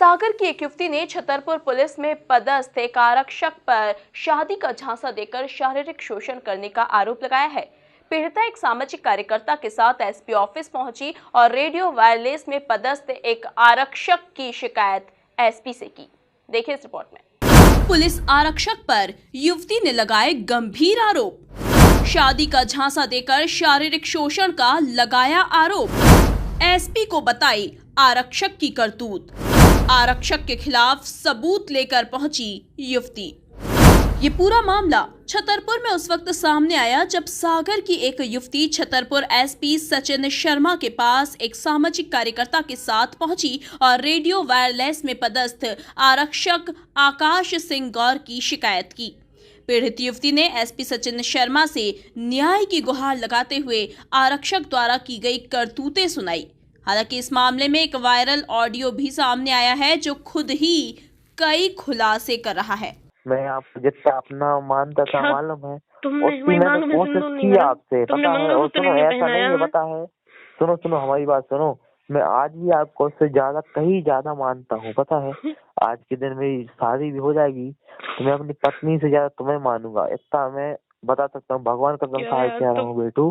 सागर की एक युवती ने छतरपुर पुलिस में पदस्थ एक आरक्षक पर शादी का झांसा देकर शारीरिक शोषण करने का आरोप लगाया है। पीड़िता एक सामाजिक कार्यकर्ता के साथ एसपी ऑफिस पहुंची और रेडियो वायरलेस में पदस्थ एक आरक्षक की शिकायत एसपी से की। देखिए इस रिपोर्ट में। पुलिस आरक्षक पर युवती ने लगाए गंभीर आरोप। शादी का झांसा देकर शारीरिक शोषण का लगाया आरोप। एसपी को बताई आरक्षक की करतूत। आरक्षक के खिलाफ सबूत लेकर पहुंची युवती। ये पूरा मामला छतरपुर में उस वक्त सामने आया जब सागर की एक युवती छतरपुर एसपी सचिन शर्मा के पास एक सामाजिक कार्यकर्ता के साथ पहुंची और रेडियो वायरलेस में पदस्थ आरक्षक आकाश सिंह गौर की शिकायत की। पीड़ित युवती ने एसपी सचिन शर्मा से न्याय की गुहार लगाते हुए आरक्षक द्वारा की गई करतूतें सुनाई। हालांकि इस मामले में एक वायरल ऑडियो भी सामने आया है जो खुद ही कई खुलासे कर रहा है। मैं आपको जितना अपना मानता था मालूम है, उसकी मैंने कोशिश की आपसे, पता है। और सुनो, ऐसा नहीं है, पता है, सुनो हमारी बात सुनो। मैं आज भी आपको उससे ज्यादा कहीं ज्यादा मानता हूँ, पता है। आज के दिन मेरी शादी भी हो जाएगी तो मैं अपनी पत्नी से ज्यादा तुम्हें मानूंगा, इतना मैं बता सकता हूँ। भगवान कसम खा के कह रहा हूँ बेटू,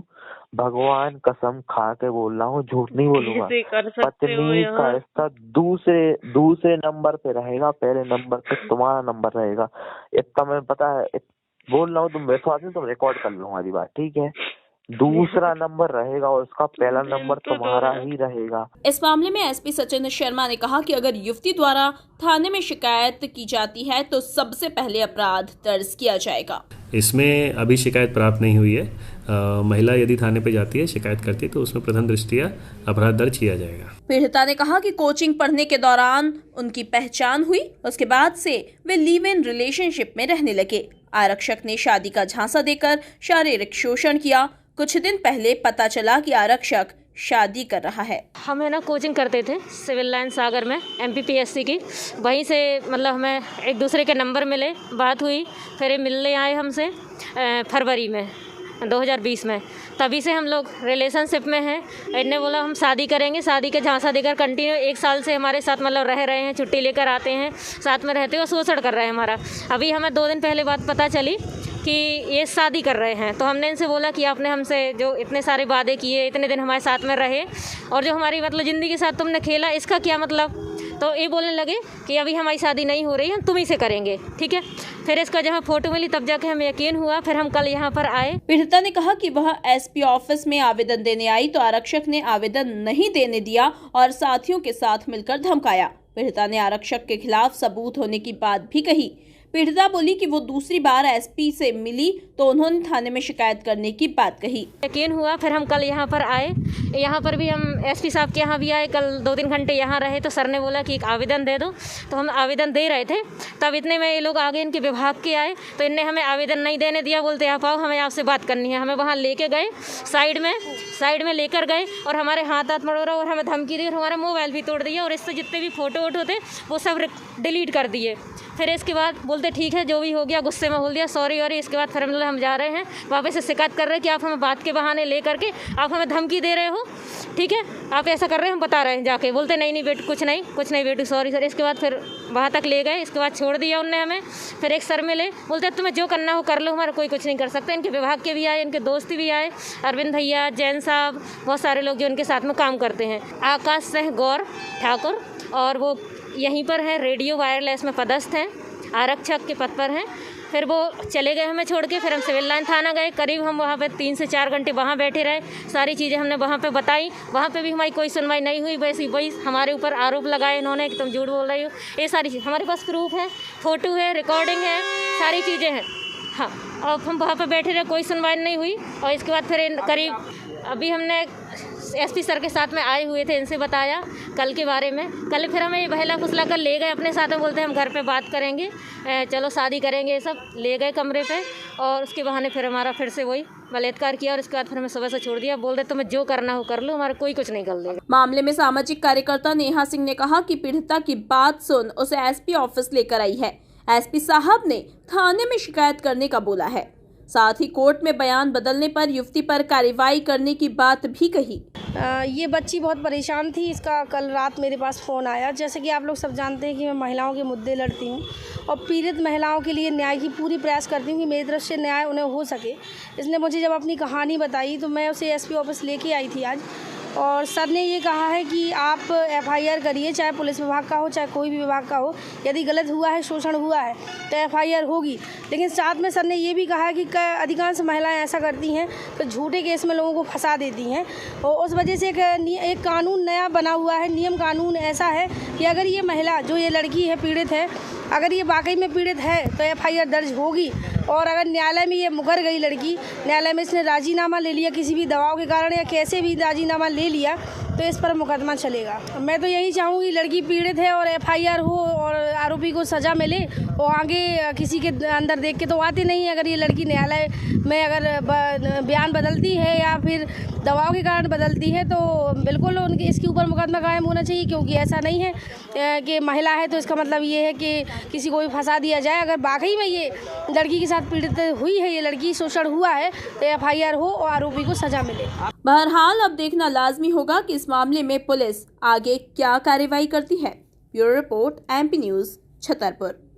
भगवान कसम खा के बोल रहा हूँ, झूठ नहीं बोलूंगा। पत्नी का रिश्ता दूसरे नंबर पे रहेगा, पहले नंबर पे तुम्हारा नंबर रहेगा, इतना मैं पता है बोल रहा हूँ। तुम विश्वास नहीं, तुम रिकॉर्ड कर लो हमारी बात, ठीक है। दूसरा नंबर रहेगा और उसका पहला नंबर तुम्हारा ही रहेगा। इस मामले में एसपी सचिन शर्मा ने कहा कि अगर युवती द्वारा थाने में शिकायत की जाती है तो सबसे पहले अपराध दर्ज किया जाएगा। इसमें अभी शिकायत प्राप्त नहीं हुई है। महिला यदि थाने पे जाती है, शिकायत करती है तो उसमें प्रथम दृष्टया अपराध दर्ज किया जाएगा। पीड़िता ने कहा कि कोचिंग पढ़ने के दौरान उनकी पहचान हुई, उसके बाद से वे लिव इन रिलेशनशिप में रहने लगे। आरक्षक ने शादी का झांसा देकर शारीरिक शोषण किया। कुछ दिन पहले पता चला कि आरक्षक शादी कर रहा है। हम है ना कोचिंग करते थे सिविल लाइन सागर में MPPSC की, वहीं से मतलब हमें एक दूसरे के नंबर मिले, बात हुई, फिर ये मिलने आए हमसे फरवरी में 2020 में। तभी से हम लोग रिलेशनशिप में हैं। इन्होंने बोला हम शादी करेंगे, शादी के झांसा देकर कंटिन्यू 1 साल से हमारे साथ मतलब रह रहे हैं, छुट्टी लेकर आते हैं, साथ में रहते हैं और शोषण कर रहे हैं हमारा। अभी हमें 2 दिन पहले बात पता चली कि ये शादी कर रहे हैं, तो हमने इनसे बोला कि आपने हमसे जो इतने सारे वादे किए, इतने दिन हमारे साथ में रहे और जो हमारी मतलब ज़िंदगी के साथ तुमने खेला, इसका क्या मतलब। तो ये बोलने लगे कि अभी हमारी शादी नहीं हो रही है, हम तुम ही से करेंगे, ठीक है। फिर इसका जब फोटो मिली तब जाके हमें यकीन हुआ। फिर हम कल यहाँ पर आए। पीड़िता ने कहा कि वह एसपी ऑफिस में आवेदन देने आई तो आरक्षक ने आवेदन नहीं देने दिया और साथियों के साथ मिलकर धमकाया। पीड़िता ने आरक्षक के खिलाफ सबूत होने की बात भी कही। पीड़िता बोली कि वो दूसरी बार एसपी से मिली तो उन्होंने थाने में शिकायत करने की बात कही। यकीन हुआ। फिर हम कल यहाँ पर आए, यहाँ पर भी हम एसपी साहब के यहाँ भी आए। कल 2-3 घंटे यहाँ रहे तो सर ने बोला कि एक आवेदन दे दो, तो हम आवेदन दे रहे थे। तब इतने में ये लोग आगे इनके विभाग के आए तो इनने हमें आवेदन नहीं देने दिया। बोलते आप आओ, हमें आपसे बात करनी है। हमें वहाँ लेके गए, साइड में लेकर गए और हमारे हाथ मरोड़ा और हमें धमकी दी और हमारा मोबाइल भी तोड़ दिया और इससे जितने भी फ़ोटो वोटो थे वो सब डिलीट कर दिए। फिर इसके बाद बोलते ठीक है जो भी हो गया, गुस्से में बोल दिया सॉरी। और इसके बाद फिर हम जा रहे हैं, वापस से शिकायत कर रहे हैं कि आप हमें बात के बहाने ले करके आप हमें धमकी दे रहे हो, ठीक है, आप ऐसा कर रहे हैं, हम बता रहे हैं जाके। बोलते नहीं बेटू, कुछ नहीं बेटू, सॉरी सर। इसके बाद फिर वहाँ तक ले गए, इसके बाद छोड़ दिया उनने हमें। फिर एक सर मिले, बोलते तुम्हें जो करना हो कर लो, हमारा कोई कुछ नहीं कर सकता। इनके विभाग के भी आए, इनके दोस्त भी आए, अरविंद भैया, जैन साहब, बहुत सारे लोग जो इनके साथ में काम करते हैं। आकाश सिंह गौर ठाकुर, और वो यहीं पर है, रेडियो वायरलेस में पदस्थ हैं, आरक्षक के पद पर हैं। फिर वो चले गए हमें छोड़ के। फिर हम सिविल लाइन थाना गए, करीब हम वहाँ पे 3 से 4 घंटे वहाँ बैठे रहे। सारी चीज़ें हमने वहाँ पे बताई, वहाँ पे भी हमारी कोई सुनवाई नहीं हुई। वैसे वही हमारे ऊपर आरोप लगाए इन्होंने कि तुम झूठ बोल रही हो। ये सारी चीज़ हमारे पास प्रूफ है, फ़ोटो है, रिकॉर्डिंग है, सारी चीज़ें हैं। हाँ, और हम वहाँ पर बैठे रहे, कोई सुनवाई नहीं हुई। और इसके बाद फिर करीब अभी हमने एसपी सर के साथ में आए हुए थे, इनसे बताया कल के बारे में। कल फिर हमें बहला फुसला कर ले गए अपने साथ में, बोलते हम घर पे बात करेंगे, चलो शादी करेंगे, ये सब ले गए कमरे पे। और उसके बहाने फिर हमारा फिर से वही बलात्कार किया और इसके बाद फिर हमें सुबह से छोड़ दिया। बोलते तुम्हें जो करना हो कर लो, हमारा कोई कुछ नहीं कर देगा। मामले में सामाजिक कार्यकर्ता नेहा सिंह ने कहा कि पीड़िता की बात सुन उसे एसपी ऑफिस लेकर आई है। एसपी साहब ने थाने में शिकायत करने का बोला है। साथ ही कोर्ट में बयान बदलने पर युवती पर कार्रवाई करने की बात भी कही। ये बच्ची बहुत परेशान थी। इसका कल रात मेरे पास फ़ोन आया। जैसे कि आप लोग सब जानते हैं कि मैं महिलाओं के मुद्दे लड़ती हूँ और पीड़ित महिलाओं के लिए न्याय की पूरी प्रयास करती हूँ कि मेरी तरफ से न्याय उन्हें हो सके। इसने मुझे जब अपनी कहानी बताई तो मैं उसे एसपी ऑफिस लेके आई थी आज, और सर ने ये कहा है कि आप एफआईआर करिए, चाहे पुलिस विभाग का हो चाहे कोई भी विभाग का हो। यदि गलत हुआ है, शोषण हुआ है तो एफआईआर होगी। लेकिन साथ में सर ने ये भी कहा है कि अधिकांश महिलाएं ऐसा करती हैं तो झूठे केस में लोगों को फंसा देती हैं, और उस वजह से एक कानून नया बना हुआ है। नियम कानून ऐसा है कि अगर ये महिला, जो ये लड़की है, पीड़ित है, अगर ये वाकई में पीड़ित है तो एफआईआर दर्ज होगी। और अगर न्यायालय में ये मुकर गई लड़की, न्यायालय में इसने राजीनामा ले लिया किसी भी दबाव के कारण या कैसे भी राजीनामा ले लिया, तो इस पर मुकदमा चलेगा। मैं तो यही चाहूँगी लड़की पीड़ित है और एफआईआर हो और आरोपी को सज़ा मिले, और आगे किसी के अंदर देख के तो आते नहीं है। अगर ये लड़की न्यायालय में अगर बयान बदलती है या फिर दबाव के कारण बदलती है तो बिल्कुल उनके इसके ऊपर मुकदमा कायम होना चाहिए, क्योंकि ऐसा नहीं है कि महिला है तो इसका मतलब ये है कि किसी को भी फंसा दिया जाए। अगर वाकई में ये लड़की के साथ पीड़ित हुई है, ये लड़की शोषण हुआ है, तो एफआईआर हो और आरोपी को सजा मिले। बहरहाल अब देखना लाजमी होगा कि इस मामले में पुलिस आगे क्या कार्रवाई करती है। Bureau report, MP news, Chhatarpur.